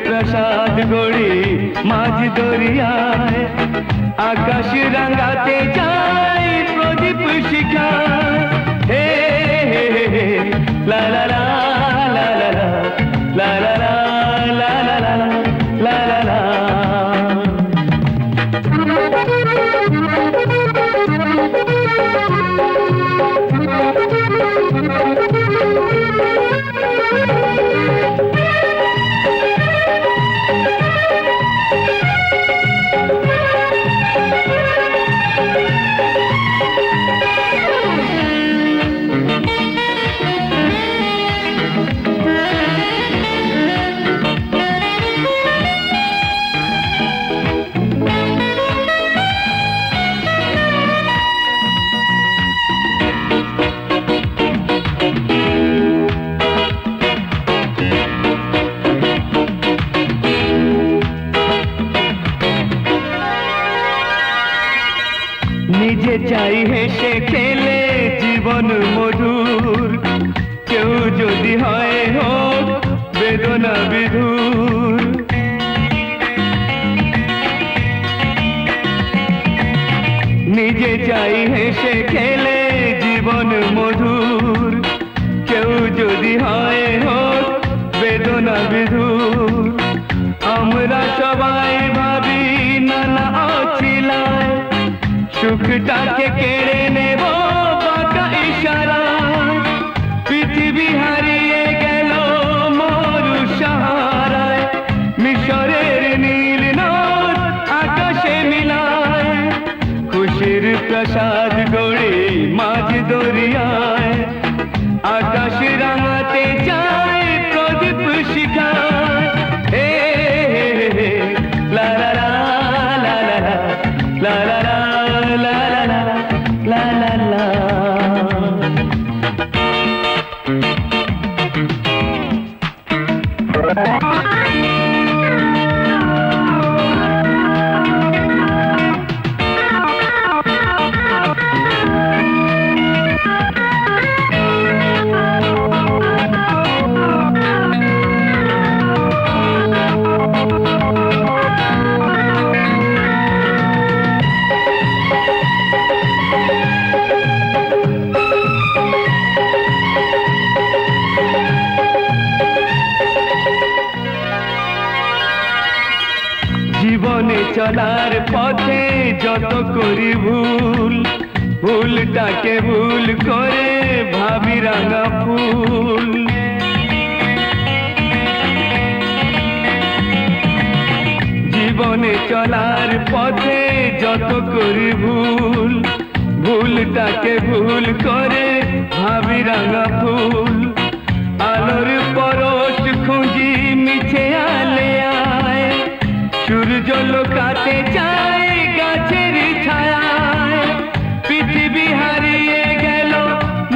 প্রাসাদ গড়ি মাঝ দরিয়ায়, আকাশ রাঙাতে যাই প্রদীপ শিখা। হে হে হে হে লা লা লা লা লা লা লা লা লা লা লা লা লা লা। নিজে চাই হেসে খেলে জীবন মধুর, কেউ যদি হয় হোক বেদনা বিধুর। নিজে চাই হেসে খেলে জীবন মধুর, কেউ যদি হয় হোক বেদনা বিধুর। আমরা সবাই ভাবি নানা অছিলায়, সুখটাকে কেড়ে নেব বাঁকা ইশারায়। পৃথিবী হারিয়ে গেল মরু সাহারায়, মিশরের নীল নদ আকাশে মিলায়। খুশির প্রাসাদ গড়ে মাঝ দরিয়ায়, আকাশ রাঙাতে যায় প্রদীপ শিখায়। হে হে হে লা লা লা লা লা লা লা লা লা লা লা লা লা। জীবনে চলার পথে যত করি ভুল, ভুলটাকে ভুল করে ভাবি রাঙা ফুল। জীবনে চলার পথে যত করি ভুল, ভুলটাকে ভুল করে ভাবি রাঙা ফুল। আলোর পরশ খুঁজি মিছে আলে আয়, সূর্য লোকাতে চায় গাছের ছায়ায়। পৃথিবী হারিয়ে গেল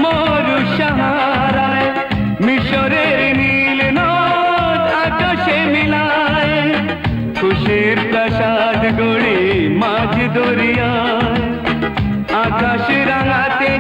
মরু সাহারায়, মিশরের নীল নদ আকাশে মিলায়। খুশির প্রাসাদ গড়ে মাঝ দরিয়ায়, আকাশ রাঙাতে